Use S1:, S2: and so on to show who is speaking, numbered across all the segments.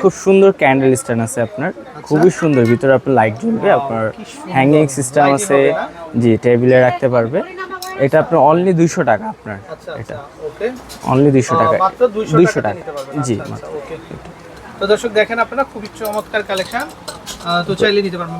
S1: খুব সুন্দর candle stand আছে আপনার, খুবই সুন্দর। ভিতরে আপনার লাইট জ্বলবে, আপনার হ্যাংগিং সিস্টেম আছে, জি টেবিলে রাখতে পারবে। এটা আপনার অনলি 200 টাকা আপনার। এটা অনলি 200 টাকা,
S2: মাত্র
S1: 200 টাকা জি।
S2: ওকে, তো দর্শক দেখেন আপনারা খুবই চমৎকার কালেকশন, তো চাইলে নিতে পারবেন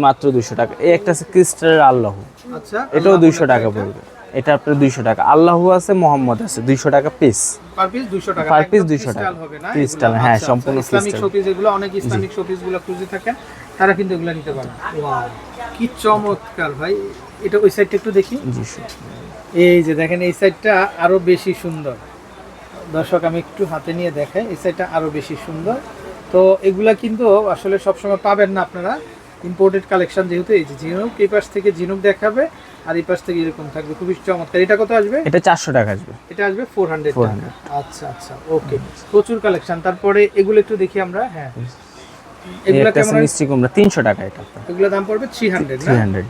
S1: মাত্র 200 টাকা। এই একটা আছে ক্রিস্টালের আল্লাহ,
S2: আচ্ছা
S1: এটাও 200 টাকা পড়বে। এটা আপনার 200 টাকা। আল্লাহু আছে, মোহাম্মদ আছে, 200 টাকা পিস।
S2: পার পিস 200 টাকা,
S1: পার পিস 200 টাকা
S2: হবে না
S1: ক্রিস্টাল, হ্যাঁ সম্পূর্ণ
S2: ইসলামিক শোপিস। এগুলো অনেক ইসলামিক শোপিস গুলো খুঁজে থাকেন, তারা কিন্তু এগুলো নিতে পারেন। ওয়াও, কি চমৎকার ভাই। এটা ওই সাইডটা একটু দেখি।
S1: জি,
S2: এই যে দেখেন, এই সাইডটা আরো বেশি সুন্দর। দর্শক আমি একটু হাতে নিয়ে দেখাই, এই সাইডটা আরো বেশি সুন্দর। তো এগুলা কিন্তু আসলে সবসময় পাবেন না আপনারা, ইম্পোর্টেড কালেকশন যেহেতু। এই যে ঝিনুক, এই পাশ থেকে ঝিনুক দেখাবে, আর এই পাশ থেকে এরকম থাকবে, খুবই চমৎকার। এটা কত আসবে?
S1: এটা 400 টাকা আসবে।
S2: এটা আসবে 400 টাকা। আচ্ছা আচ্ছা, ওকে, প্রচুর কালেকশন। তারপরে এগুলো একটু দেখি আমরা। হ্যাঁ, এগুলা কেমন? মিষ্টি
S1: কুমড়া 300 টাকা। এটা
S2: এগুলো দাম পড়বে 300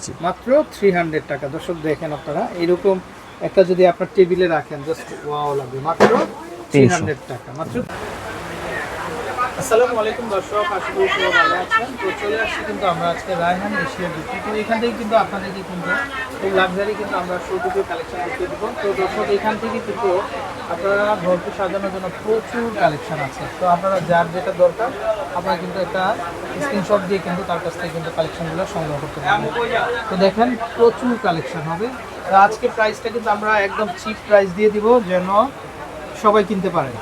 S1: জি,
S2: মাত্র 300 টাকা। দর্শক দেখেন আপনারা, এরকম একটা যদি আপনার টেবিলে রাখেন, জাস্ট ওয়াও লাগবে। মাত্র 300 টাকা মাত্র। আসসালামু আলাইকুম দর্শক, আশা করি সবাই ভালো আছেন। তো চলে আসছি কিন্তু আমরা আজকে রায়হান এশিয়া বিউটি। তো এখান থেকে কিন্তু আপনাদেরকে কিন্তু এই লাক্সারি কিন্তু আমরা শোরুমের কালেকশন দেখতে দেবো। তো দর্শক এখান থেকে কিন্তু আপনারা ঘরকে সাজানোর জন্য প্রচুর কালেকশন আছে। তো আপনারা যার যেটা দরকার, আপনারা কিন্তু একটা স্ক্রিনশট দিয়ে কিন্তু তার কাছ থেকে কিন্তু কালেকশনগুলো সংগ্রহ করতে পারবেন। তো দেখেন, প্রচুর কালেকশন হবে। তো আজকে প্রাইসটা কিন্তু আমরা একদম চিপ প্রাইস দিয়ে দিব, যেন সবাই কিনতে পারে।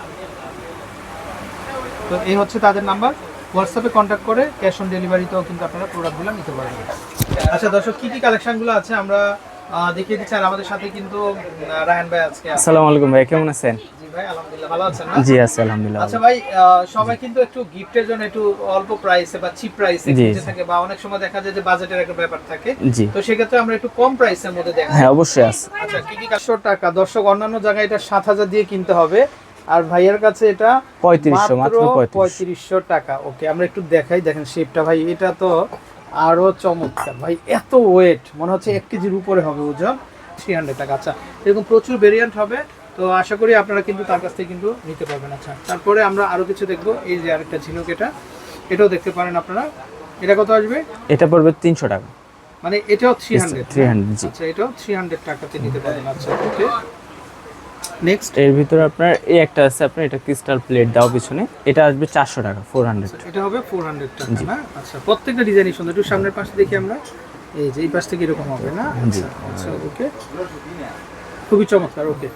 S2: তো এই হচ্ছে তাদের নাম্বার, হোয়াটসঅ্যাপে কন্ট্যাক্ট করে ক্যাশ অন ডেলিভারিতেও কিন্তু আপনারা প্রোডাক্টগুলো নিতে পারবেন। আচ্ছা দর্শক, কি কি কালেকশনগুলো আছে আমরা দেখিয়ে দিচ্ছি। আর আমাদের সাথে কিন্তু রায়হান ভাই আজকে।
S1: আসসালামু আলাইকুম ভাই, কেমন আছেন?
S2: জি ভাই, আলহামদুলিল্লাহ, ভালো আছেন না?
S1: জি আছি আলহামদুলিল্লাহ।
S2: আচ্ছা ভাই, সবাই কিন্তু একটু গিফটের জন্য একটু অল্প প্রাইসে বা চিপ প্রাইসে কিনতে থাকে, বা অনেক সময় দেখা যায় যে বাজেটের একটা ব্যাপার থাকে। তো সেক্ষেত্রে আমরা একটু কম প্রাইসের মধ্যে দেখাই।
S1: হ্যাঁ অবশ্যই আছে।
S2: আচ্ছা, কি কি 100 টাকা। দর্শক অন্যান্য জায়গায় এটা 7000 দিয়ে কিনতে হবে, আর ভাইয়ের কাছে এটা
S1: 3500, মাত্র
S2: 3500 টাকা। ওকে, আমরা একটু দেখাই। দেখেন শেপটা ভাই, এটা তো আরো চমৎকার ভাই। এত ওয়েট, মনে হচ্ছে 1 কেজির উপরে হবে ওজন। 300 টাকা। আচ্ছা, এরকম প্রচুর ভেরিয়েন্ট হবে, তো আশা করি আপনারা কিন্তু তার কাছ থেকে কিন্তু নিতে পারবেন। আচ্ছা, তারপরে আমরা আরো কিছু দেখবো। এই যে আরেকটা ঝিনুক, এটাও দেখতে পারেন আপনারা। এটা কত আসবে?
S1: এটা পড়বে 300 টাকা।
S2: মানে এটাও 300
S1: জি।
S2: আচ্ছা, এটাও 300 টাকাতে নিতে পারবেন। আচ্ছা, ওকে, নেক্সট।
S1: এর ভিতরে আপনার এই একটা আছে, আপনার এটা ক্রিস্টাল প্লেট দাও পিছনে, এটা আসবে 400 টাকা, 400।
S2: এটা হবে 400 টাকা না? আচ্ছা, প্রত্যেকটা ডিজাইনই সুন্দর। একটু সামনের পাশে দেখি আমরা। এই যে এই পাশ থেকে এরকম হবে না? আচ্ছা আচ্ছা, ওকে, খুবই চমৎকার। ওকে,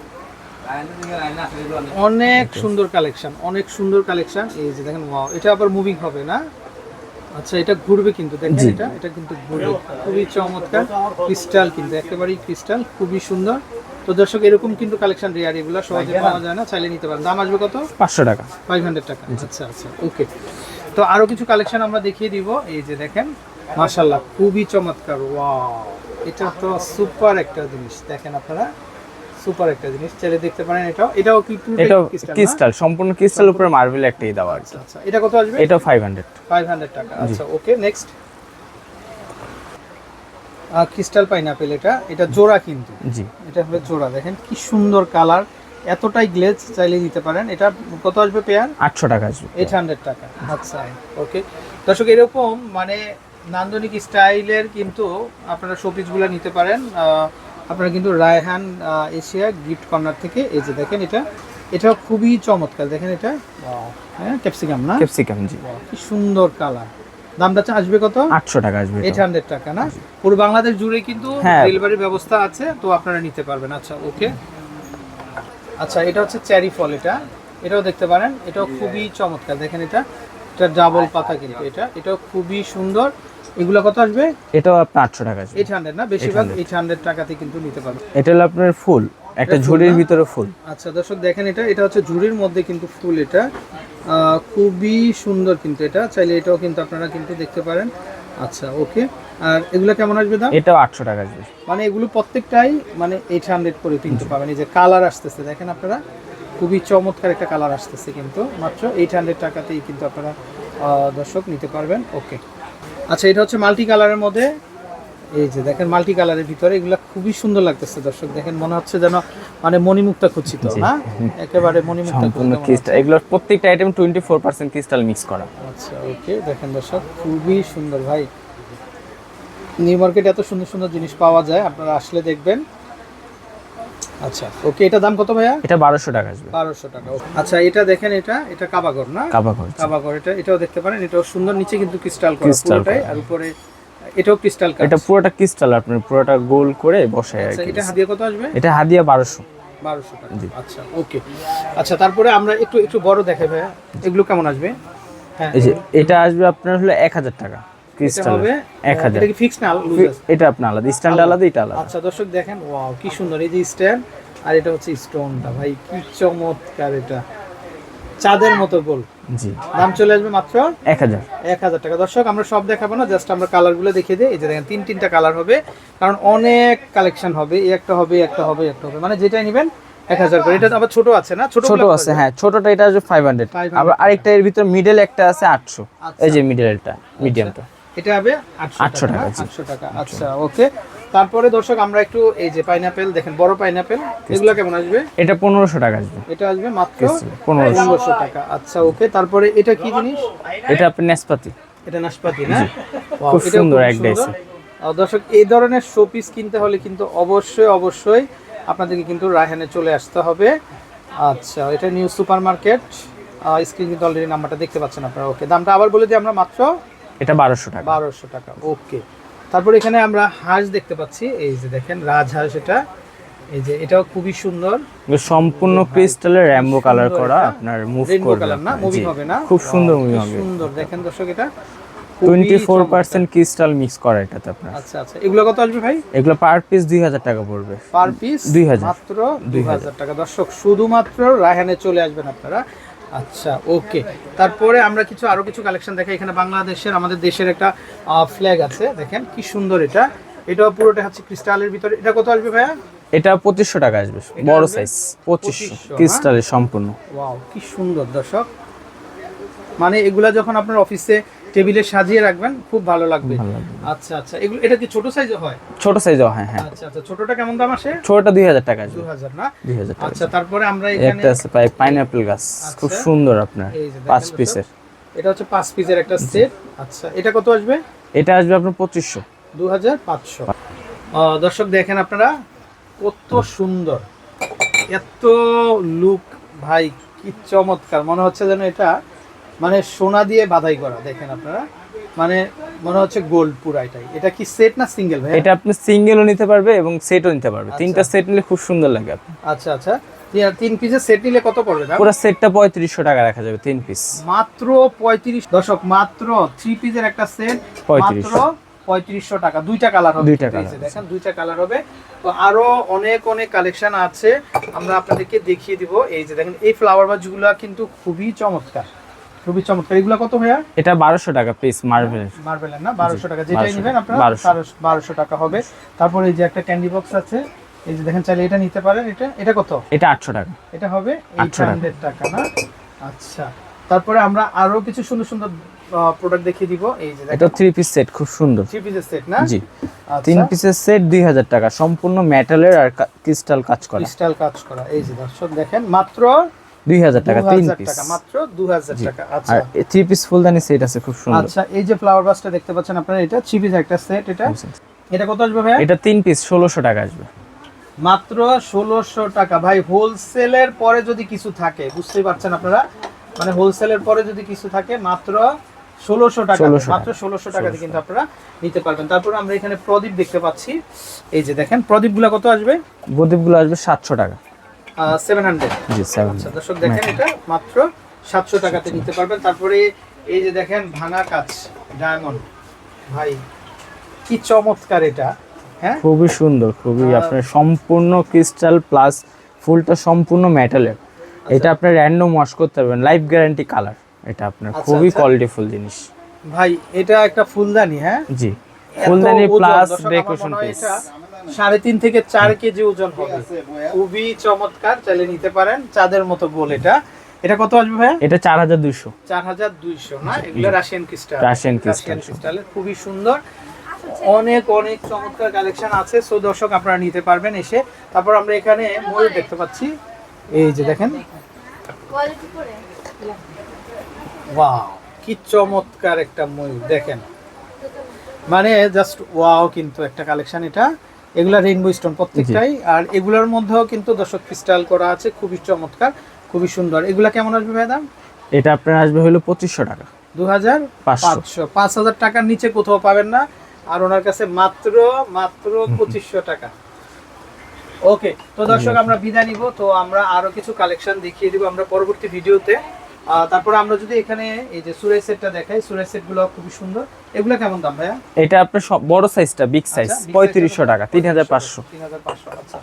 S2: অনেক সুন্দর কালেকশন, অনেক সুন্দর কালেকশন। এই যে দেখেন, ওয়াও, এটা আবার মুভিং হবে না? আচ্ছা, এটা ঘুরবে কিন্তু, দেখেন এটা কিন্তু ঘুরবে। খুবই চমৎকার, ক্রিস্টাল কিন্তু, একেবারেই ক্রিস্টাল, খুবই সুন্দর। তো দর্শক এরকম কিন্তু কালেকশন রেয়ার, এগুলো সহজে পাওয়া যায় না, চাইলে নিতে পারেন। দাম আসবে কত?
S1: 500 টাকা,
S2: 500 টাকা। আচ্ছা আচ্ছা, ওকে। তো আরো কিছু কালেকশন আমরা দেখিয়ে দিব। এই যে দেখেন, মাশাআল্লাহ, খুবই চমৎকার। ওয়াও, এটা তো সুপার একটা জিনিস। দেখেন আপনারা, সুপার একটা জিনিস, চাইলে দেখতে পারেন। এটাও কি
S1: ক্রিস্টাল, সম্পূর্ণ ক্রিস্টাল উপরে মার্বেল একটাই দেওয়া আছে।
S2: আচ্ছা, এটা কত আসবে?
S1: এটা 500
S2: টাকা। আচ্ছা, ওকে, নেক্সট। ক্রিস্টাল পাইনাপেল, এটা জোড়া কিন্তু। জি, এটা হবে জোড়া। দেখেন কি সুন্দর কালার, এতটাই গ্লেজ, চাইলে দিতে পারেন। এটা কত আসবে পেয়ার?
S1: 800 টাকা আসবে।
S2: 800 টাকা। আচ্ছা, ওকে। দর্শক এরকম মানে নান্দনিক স্টাইলের কিন্তু আপনারা শোপিসগুলো নিতে পারেন। আপনারা কিন্তু রায়হান এশিয়া গিফট কর্নার থেকে। এই যে দেখেন, এটা খুবই চমৎকার। দেখেন এটা, হ্যাঁ, ক্যাপসিকাম না?
S1: ক্যাপসিকাম, জি,
S2: কি সুন্দর কালার। দামটা আসবে কত?
S1: 800 টাকা আসবে।
S2: 800 টাকা না? পুরো বাংলাদেশ জুড়ে কিন্তু ডেলিভারির ব্যবস্থা আছে, তো আপনারা নিতে পারবেন। আচ্ছা, ওকে। আচ্ছা, এটা হচ্ছে চেরি ফল, এটাও দেখতে পারেন। এটাও খুবই চমৎকার। দেখেন এটা ডাবল পাতা কিন্তু, এটাও খুবই সুন্দর। এগুলো কত আসবে?
S1: এটাও আপনার 800 টাকা আসবে।
S2: 800 না? বেশিরভাগ 800 টাকাতে কিন্তু নিতে পারবেন।
S1: এটা হলো আপনার ফুল, একটা ঝুড়ির ভিতরে ফুল।
S2: আচ্ছা দর্শক দেখেন, এটা হচ্ছে ঝুড়ির মধ্যে কিন্তু ফুল। এটা খুবই সুন্দর কিন্তু, এটা চাইলে এটাও কিন্তু আপনারা কিন্তু দেখতে পারেন। আচ্ছা, ওকে। আর এগুলো কেমন আসবে দাম?
S1: এটাও 800 টাকা আসবে।
S2: মানে এগুলো প্রত্যেকটাই মানে 800 করে কিনতে পাবেন। এই যে কালার আসতেছে, দেখেন আপনারা, খুবই চমৎকার একটা কালার আসতেছে কিন্তু, মাত্র 800 টাকাতেই কিন্তু আপনারা দর্শক নিতে পারবেন। ওকে, আচ্ছা, এটা হচ্ছে মাল্টি কালারের মধ্যে। এই যে দেখেন মাল্টি কালারের ভিতরে এগুলা খুবই সুন্দর লাগতেছে দর্শক, দেখেন মনে হচ্ছে যেন মানে মণিমুক্তা খচিত না, একেবারে মণিমুক্তা
S1: সম্পূর্ণ ক্রিস্টাল, এগুলোর প্রত্যেকটা আইটেম 24% ক্রিস্টাল মিক্স করা।
S2: আচ্ছা ওকে, দেখেন দর্শক খুবই সুন্দর ভাই, নিউ মার্কেটে এত সুন্দর সুন্দর জিনিস পাওয়া যায়, আপনারা আসলে দেখবেন। আচ্ছা ওকে, এটা দাম কত ভাইয়া?
S1: এটা 1200 টাকা আসবে।
S2: 1200 টাকা। আচ্ছা এটা দেখেন, এটা কাবাগর না?
S1: কাবাগর,
S2: কাবাগর, এটাও দেখতে পারেন, এটাও সুন্দর, নিচে কিন্তু ক্রিস্টাল করা
S1: ক্রিস্টাল
S2: পুরোটাই, আর উপরে এটাও ক্রিস্টাল কাজ।
S1: এটা পুরোটা ক্রিস্টাল, আপনার পুরোটা গোল করে বসায় আর
S2: আচ্ছা
S1: কি।
S2: এটা হাদিয়া কত আসবে?
S1: এটা হাদিয়া 1200
S2: টাকা। আচ্ছা ওকে। আচ্ছা তারপরে আমরা একটু বড় দেখাই ভাইয়া, এগুলো কেমন আসবে? হ্যাঁ
S1: এই যে এটা আসবে আপনার হলো 1000 টাকা ক্রিস্টাল
S2: হবে
S1: 1000।
S2: এটা কি ফিক্স না লুজ আছে?
S1: এটা আপনার আলাদা, স্ট্যান্ড আলাদা, এটা আলাদা।
S2: আচ্ছা দর্শক দেখেন, ওয়াও কি সুন্দর, এই যে স্ট্যান্ড আর এটা হচ্ছে স্টোনটা, ভাই কি চমৎকার, এটা চাঁদের মতো গোল।
S1: জি,
S2: দাম চলে আসবে মাত্র
S1: 1000
S2: টাকা। দর্শক আমরা সব দেখাবো না, জাস্ট আমরা কালারগুলো দেখিয়ে দিই। এই যে দেখেন তিনটা কালার হবে, কারণ অনেক কালেকশন হবে, একটা হবে, মানে যেটাই নেবেন 1000 করে। এটা আবার ছোট আছে না? ছোট
S1: আছে, হ্যাঁ ছোটটা এটা আসবে 500। আবার আরেকটা এর ভিতর মিডল একটা আছে 800। এই যে মিডলটা, মিডিয়ামটা
S2: এটা হবে 800 টাকা। 800 টাকা। আচ্ছা ওকে। তারপরে দর্শক আমরা একটু এই যে পাইনাপেল দেখেন, বড় পাইনাপেল, এগুলো কেমন আসবে?
S1: এটা 1500 টাকা আসবে।
S2: এটা আসবে মাত্র
S1: 1500
S2: টাকা। আচ্ছা ওকে। তারপরে এটা কি জিনিস?
S1: এটা আপনার নাশপাতি।
S2: এটা নাশপাতি না? Wow,
S1: খুব
S2: এটাও
S1: সুন্দর
S2: খুব
S1: এক ডাইসে।
S2: দর্শক এই ধরনের শোপিস কিনতে হলে কিন্তু অবশ্যই আপনাদেরকে কিন্তু রায়হানে চলে আসতে হবে। আচ্ছা এটা নিউ সুপার মার্কেট, স্ক্রিন কিন্তু অলরেডি নাম্বারটা দেখতে পাচ্ছেন আপনারা। ওকে, দামটা আবার বলে দিই আমরা, মাত্র
S1: এটা 1200 টাকা।
S2: 1200 টাকা। ওকে। তারপর এখানে আমরা হাঁস দেখতে পাচ্ছি, এই যে দেখেন রাজহাঁস, এটা এই যে এটাও খুবই সুন্দর,
S1: সম্পূর্ণ ক্রিস্টালের র্যাম্বো কালার করা, আপনার মুভ করবে
S2: কালার না, মুভিং হবে না?
S1: খুব সুন্দর মুভিং হবে।
S2: সুন্দর দেখেন দর্শক, এটা
S1: 24% ক্রিস্টাল মিক্স করা এটাতে আপনার।
S2: আচ্ছা আচ্ছা, এগুলো কত আসবে ভাই?
S1: এগুলো পার পিস 2000 টাকা পড়বে।
S2: পার পিস
S1: 2000,
S2: মাত্র 2000 টাকা। দর্শক শুধুমাত্র রায়হানে চলে আসবেন আপনারা। আচ্ছা ওকে। তারপরে আমরা আরো কিছু কালেকশন দেখাই। এখানে বাংলাদেশের, আমাদের দেশের একটা ফ্ল্যাগ আছে, দেখেন কি সুন্দর, এটাও পুরোটা হচ্ছে ক্রিস্টালের ভিতরে। এটা কত আসবে ভাইয়া?
S1: এটা 2500 টাকা আসবে, বড় সাইজ 2500 ক্রিস্টালের সম্পূর্ণ।
S2: ওয়াও কি সুন্দর দর্শক, মানে এগুলা যখন আপনার অফিসে টেবিলে সাজিয়ে রাখবেন খুব ভালো লাগবে। আচ্ছা আচ্ছা, এটা কি ছোট সাইজে হয়?
S1: ছোট সাইজও হয়, হ্যাঁ।
S2: আচ্ছা আচ্ছা, ছোটটা কেমন দাম আসে?
S1: ছোটটা 2000 টাকা আসবে।
S2: 2000 না?
S1: 2000 টাকা।
S2: আচ্ছা তারপরে আমরা এখানে
S1: একটা আছে পাইনাপেল গাছ, খুব সুন্দর আপনার, 5 পিসের।
S2: এটা হচ্ছে 5 পিসের একটা সেট। আচ্ছা এটা কত আসবে?
S1: এটা আসবে আপনার 2500।
S2: 2500। দর্শক দেখেন আপনারা কত সুন্দর, এত লুক, ভাই কি চমৎকার, মনে হচ্ছে যেন এটা মানে সোনা দিয়ে বাধাই করা। দেখেন আপনারা, মানে মনে হচ্ছে গোল্ড পুরাইটাই। এটা কি সেট না সিঙ্গেল ভাই?
S1: এটা আপনি সিঙ্গেলও নিতে পারবে এবং সেটও নিতে পারবে। তিনটা সেট নিলে খুব সুন্দর লাগে আপনি।
S2: আচ্ছা আচ্ছা, 3 পিসের সেট নিলে কত পড়বে দাম?
S1: পুরো সেটটা 3500 টাকা রাখা যাবে, 3 পিস
S2: মাত্র 35। দর্শক মাত্র 3 পিসের একটা সেট মাত্র 3500 টাকা। দুইটা কালার হবে, দেখেন দুইটা কালার হবে। তো আরো অনেক কালেকশন আছে, আমরা আপনাদেরকে দেখিয়ে দিব। এই যে দেখেন এই ফ্লাওয়ার ভাজগুলো কিন্তু খুবই চমৎকার। এগুলো কত ভাইয়া?
S1: এটা 1200 টাকা পিস, মার্বেলের
S2: না? 1200 টাকা, যেটাই নেবেন আপনারা 1200 টাকা হবে। তারপরে এই যে একটা ক্যান্ডি বক্স আছে, এই যে দেখেন, চাইলে এটা নিতে পারেন। এটা কত?
S1: এটা 800 টাকা।
S2: এটা হবে 800 টাকা না? আচ্ছা তারপরে আমরা আরো কিছু সুন্দর সুন্দর প্রোডাক্ট দেখিয়ে দিব। এই যে
S1: এটা 3 পিস সেট, খুব সুন্দর
S2: 3 পিসের সেট না?
S1: জি। 3 পিসের সেট 2000 টাকা, সম্পূর্ণ মেটালের আর ক্রিস্টাল কাজ করা।
S2: এই যে দর্শক দেখেন মাত্র
S1: 2000 টাকা 3 পিস,
S2: মাত্র 2000 টাকা। আচ্ছা
S1: আর 3 পিস ফুলদানি সেট আছে, খুব সুন্দর।
S2: আচ্ছা এই যে ফ্লাওয়ার ভাসটা দেখতে পাচ্ছেন আপনারা, এটা 3 পিস একটা সেট। এটা কত আসবে ভাই?
S1: এটা 3 পিস 1600 টাকা আসবে,
S2: মাত্র 1600 টাকা। ভাই হোলসেলের পরে যদি কিছু থাকে, বুঝতেই পারছেন আপনারা, মানে হোলসেলের পরে যদি কিছু থাকে মাত্র 1600 টাকা, মাত্র 1600 টাকাতে কিন্তু আপনারা নিতে পারবেন। তারপর আমরা এখানে প্রদীপ দেখতে পাচ্ছি, এই যে দেখেন প্রদীপগুলো কত আসবে?
S1: প্রদীপগুলো আসবে 700 টাকা,
S2: 700।
S1: জি 700।
S2: আচ্ছা দর্শক দেখেন এটা মাত্র 700 টাকাতে নিতে পারবেন। তারপরে এই যে দেখেন ভাঙা কাচ ডায়মন্ড, ভাই কি চমৎকার এটা, হ্যাঁ
S1: খুবই সুন্দর, খুবই আপনার সম্পূর্ণ ক্রিস্টাল প্লাস ফুলটা সম্পূর্ণ মেটালের। এটা আপনার র্যান্ডম ওয়াশ করতে পারবেন, লাইফ গ্যারান্টি কালার। এটা আপনার খুবই কোয়ালিটিফুল জিনিস
S2: ভাই। এটা একটা ফুলদানি, হ্যাঁ
S1: জি, ফুলদানি প্লাস ডেকোরেশন পিস।
S2: 3.5 থেকে 4 কেজি ওজন হবে, খুবই চমৎকার, চাইলে নিতে পারেন। চাঁদের মতো গোল এটা। এটা কত আসবে ভাই?
S1: এটা 4200।
S2: 4200 না? এগুলো রাশিয়ান ক্রিস্টাল,
S1: রাশিয়ান ক্রিস্টালের
S2: খুবই সুন্দর। অনেক অনেক চমৎকার কালেকশন আছে। সো দর্শক আপনারা নিতে পারবেন এসে। তারপর আমরা এখানে ময়ূর দেখতে পাচ্ছি, এই যে দেখেন, ওয়াও কি চমৎকার একটা ময়ূর দেখেন, মানে জাস্ট ওয়াও কিন্তু একটা কালেকশন এটা। এগুলা রেইনবো স্টোন প্রত্যেকটাই, আর এগুলোর মধ্যেও কিন্তু দর্শক ক্রিস্টাল করা আছে, খুবই চমৎকার, খুবই সুন্দর। এগুলা কেমন আসবে ভাই দাম?
S1: এটা আপনার আসবে হলো 2500 টাকা।
S2: 2500, 5000 টাকার নিচে কোথাও পাবেন না। আর ওনার কাছে মাত্র 2500 টাকা। ওকে, তো দর্শক আমরা বিদায় নিব। তো আমরা আরো কিছু কালেকশন দেখিয়ে দিব আমরা পরবর্তী ভিডিওতে। তারপরে আমরা যদি এখানে এই যে সুরেশ সেটটা দেখাই, সুরেশ সেটগুলো খুবই সুন্দর। এগুলো কেমন দাম ভাইয়া?
S1: এটা আপনার সব বড় সাইজটা, বিগ সাইজ 3500 টাকা, 3500।
S2: 3500, আচ্ছা।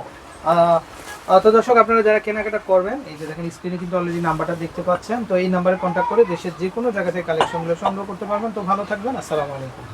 S2: তো দর্শক আপনারা যারা কেনাকাটা করবেন, এই যে দেখেন স্ক্রিনে কিন্তু অলরেডি নাম্বারটা দেখতে পাচ্ছেন। তো এই নাম্বারে কন্ট্যাক্ট করে দেশের যে কোনো জায়গা থেকে কালেকশনগুলো সংগ্রহ করতে পারবেন। তো ভালো থাকবেন, আসসালামু আলাইকুম।